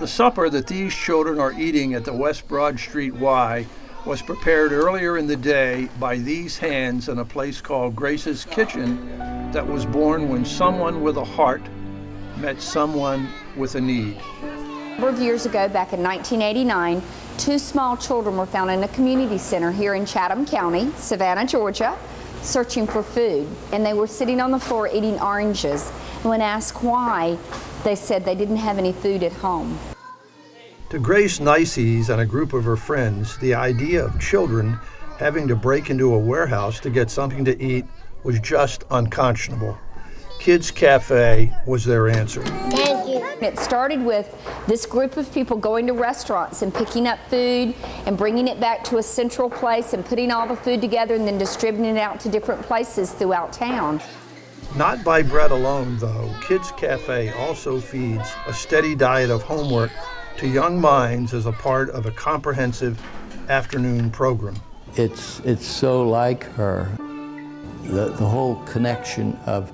The supper that these children are eating at the West Broad Street Y was prepared earlier in the day by these hands in a place called Grace's Kitchen that was born when someone with a heart met someone with a need. A number of years ago, back in 1989, 2 small children were found in a community center here in Chatham County, Savannah, Georgia, searching for food. And they were sitting on the floor eating oranges. And when asked why, they said they didn't have any food at home. To Grace Neises and a group of her friends, the idea of children having to break into a warehouse to get something to eat was just unconscionable. Kids Cafe was their answer. Thank you. It started with this group of people going to restaurants and picking up food and bringing it back to a central place and putting all the food together and then distributing it out to different places throughout town. Not by bread alone, though. Kids Cafe also feeds a steady diet of homework to young minds as a part of a comprehensive afternoon program. It's so like her. The whole connection of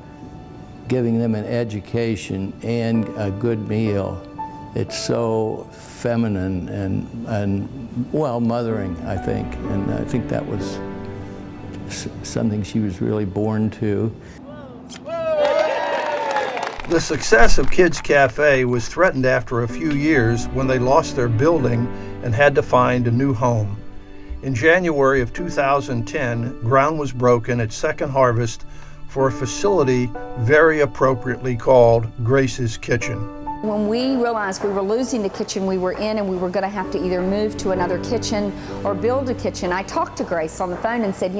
giving them an education and a good meal. It's so feminine and well, mothering, I think. And I think that was something she was really born to. The success of Kids Cafe was threatened after a few years when they lost their building and had to find a new home. In January of 2010, ground was broken at Second Harvest for a facility very appropriately called Grace's Kitchen. When we realized we were losing the kitchen we were in and we were going to have to either move to another kitchen or build a kitchen, I talked to Grace on the phone and said,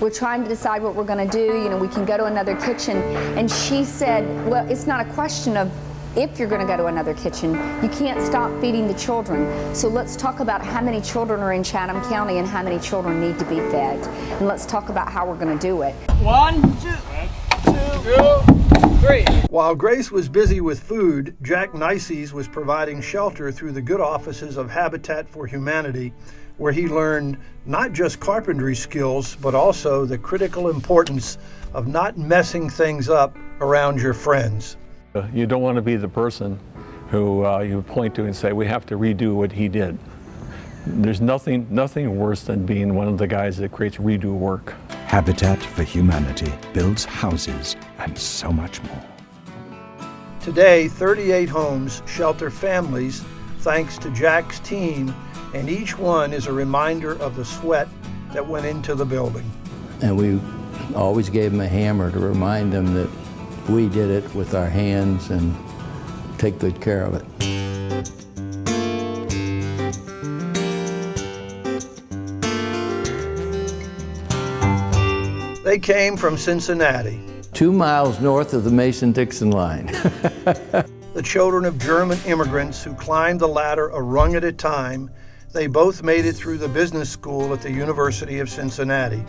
we're trying to decide what we're going to do. We can go to another kitchen. And she said, well, it's not a question of if you're going to go to another kitchen. You can't stop feeding the children. So let's talk about how many children are in Chatham County and how many children need to be fed. And let's talk about how we're going to do it. 1, 2, 3. While Grace was busy with food, Jack Neises was providing shelter through the good offices of Habitat for Humanity, where he learned not just carpentry skills, but also the critical importance of not messing things up around your friends. You don't want to be the person who you point to and say, we have to redo what he did. There's nothing worse than being one of the guys that creates redo work. Habitat for Humanity builds houses and so much more. Today, 38 homes shelter families thanks to Jack's team, and each one is a reminder of the sweat that went into the building. And we always gave them a hammer to remind them that we did it with our hands and take good care of it. They came from Cincinnati. 2 miles north of the Mason-Dixon line. The children of German immigrants who climbed the ladder a rung at a time, they both made it through the business school at the University of Cincinnati.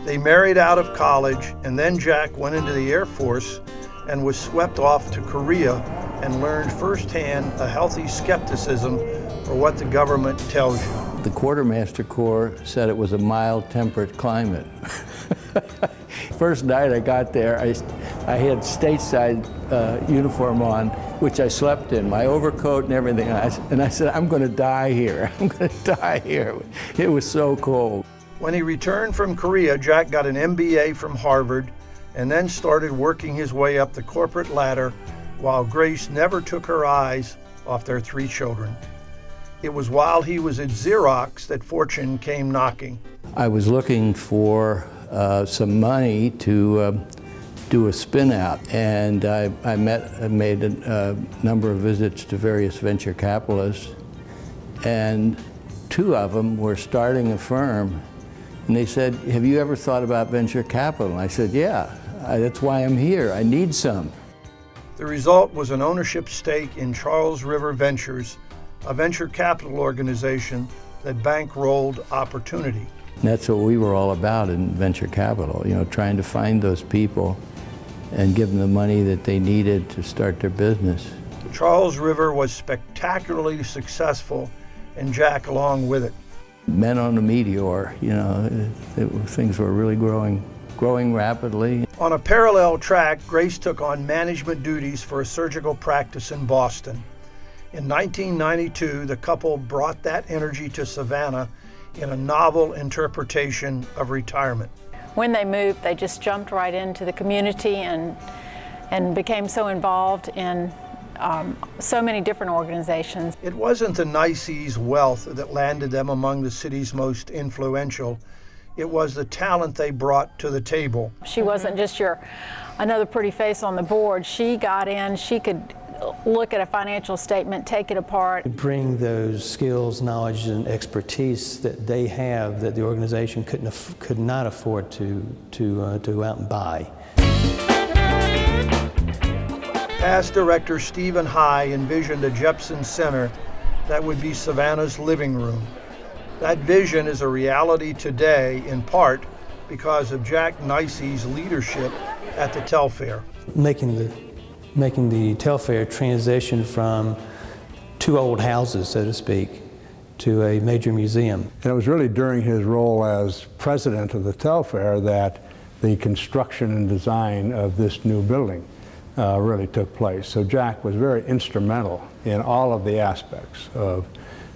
They married out of college, and then Jack went into the Air Force and was swept off to Korea and learned firsthand a healthy skepticism for what the government tells you. The Quartermaster Corps said it was a mild-temperate climate. First night I got there, I had stateside uniform on, which I slept in, my overcoat and everything. And I said, I'm going to die here. I'm going to die here. It was so cold. When he returned from Korea, Jack got an MBA from Harvard and then started working his way up the corporate ladder while Grace never took her eyes off their 3 children. It was while he was at Xerox that fortune came knocking. I was looking for some money to do a spin out, and I made a number of visits to various venture capitalists, and 2 of them were starting a firm. And they said, have you ever thought about venture capital? And I said, yeah, that's why I'm here. I need some. The result was an ownership stake in Charles River Ventures, a venture capital organization that bankrolled opportunity. And that's what we were all about in venture capital, trying to find those people and give them the money that they needed to start their business. Charles River was spectacularly successful, and Jack along with it. Men on a meteor, things were really growing rapidly. On a parallel track, Grace took on management duties for a surgical practice in Boston. In 1992, the couple brought that energy to Savannah in a novel interpretation of retirement. When they moved, they just jumped right into the community and became so involved in so many different organizations. It wasn't the Neises' wealth that landed them among the city's most influential. It was the talent they brought to the table. She wasn't just another pretty face on the board. She got in, she could look at a financial statement, take it apart. Bring those skills, knowledge, and expertise that they have that the organization could not afford to go out and buy. Past director Stephen High envisioned a Jepson Center that would be Savannah's living room. That vision is a reality today, in part because of Jack Neises' leadership at the Telfair. Making the Telfair transition from two old houses, so to speak, to a major museum. And it was really during his role as president of the Telfair that the construction and design of this new building really took place. So Jack was very instrumental in all of the aspects of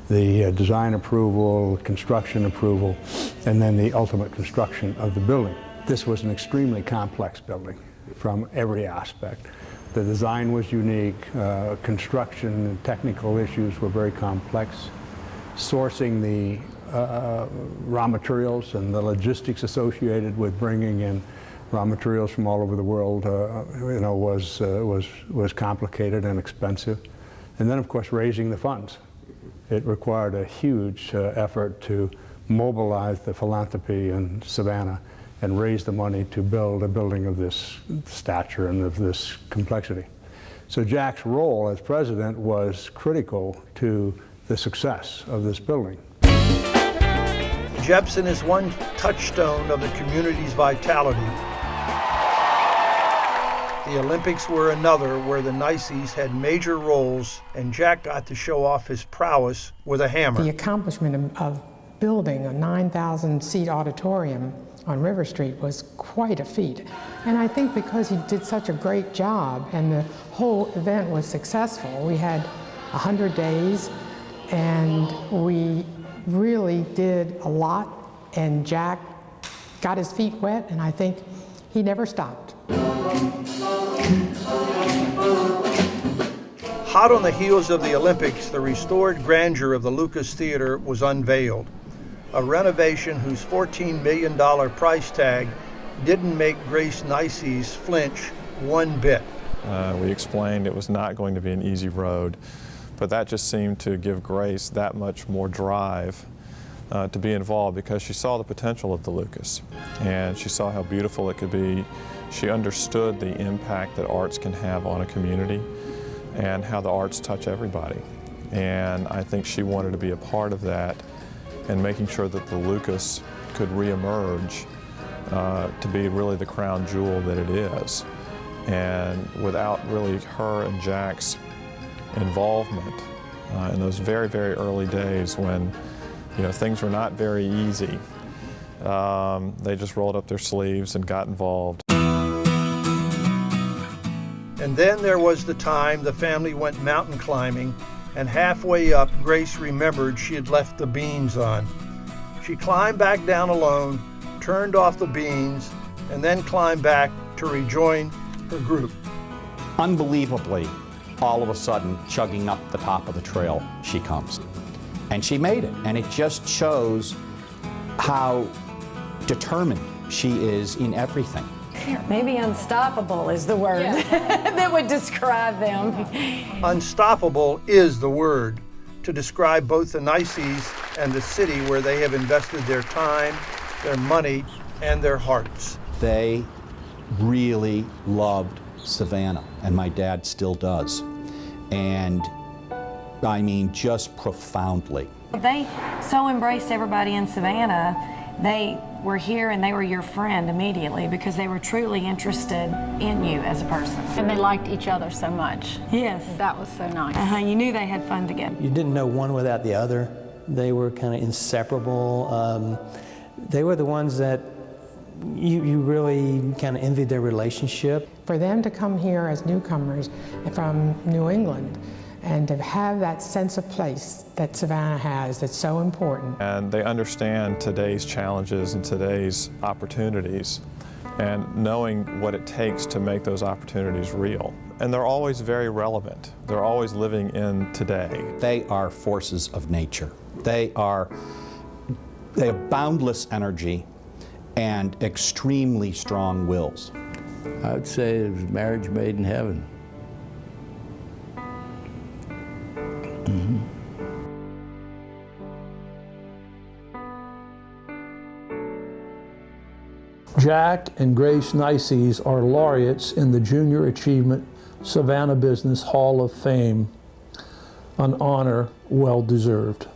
the design approval, construction approval, and then the ultimate construction of the building. This was an extremely complex building from every aspect. The design was unique, construction and technical issues were very complex. Sourcing the raw materials and the logistics associated with bringing in raw materials from all over the world, was complicated and expensive. And then, of course, raising the funds. It required a huge effort to mobilize the philanthropy in Savannah and raise the money to build a building of this stature and of this complexity. So Jack's role as president was critical to the success of this building. Jepson is one touchstone of the community's vitality. The Olympics were another where the Neises had major roles, and Jack got to show off his prowess with a hammer. The accomplishment of building a 9,000-seat auditorium on River Street was quite a feat. And I think because he did such a great job and the whole event was successful, we had 100 days and we really did a lot, and Jack got his feet wet, and I think he never stopped. Hot on the heels of the Olympics, the restored grandeur of the Lucas Theater was unveiled. A renovation whose $14 million price tag didn't make Grace Neises flinch one bit. We explained it was not going to be an easy road, but that just seemed to give Grace that much more drive to be involved, because she saw the potential of the Lucas and she saw how beautiful it could be. She understood the impact that arts can have on a community and how the arts touch everybody. And I think she wanted to be a part of that and making sure that the Lucas could reemerge to be really the crown jewel that it is. And without really her and Jack's involvement in those very, very early days when things were not very easy, they just rolled up their sleeves and got involved. And then there was the time the family went mountain climbing, and halfway up, Grace remembered she had left the beans on. She climbed back down alone, turned off the beans, and then climbed back to rejoin her group. Unbelievably, all of a sudden, chugging up the top of the trail, she comes. And she made it, and it just shows how determined she is in everything. Maybe unstoppable is the word that would describe them. Unstoppable is the word to describe both the Neises and the city where they have invested their time, their money, and their hearts. They really loved Savannah, and my dad still does. And I mean, just profoundly. They so embraced everybody in Savannah. They were here and they were your friend immediately because they were truly interested in you as a person. And they liked each other so much. Yes. That was so nice. You knew they had fun together. You didn't know one without the other. They were kind of inseparable. They were the ones that you really kind of envied their relationship. For them to come here as newcomers from New England and to have that sense of place that Savannah has that's so important. And they understand today's challenges and today's opportunities, and knowing what it takes to make those opportunities real. And they're always very relevant. They're always living in today. They are forces of nature. They have boundless energy and extremely strong wills. I would say it was marriage made in heaven. Jack and Grace Neises are laureates in the Junior Achievement Savannah Business Hall of Fame, an honor well deserved.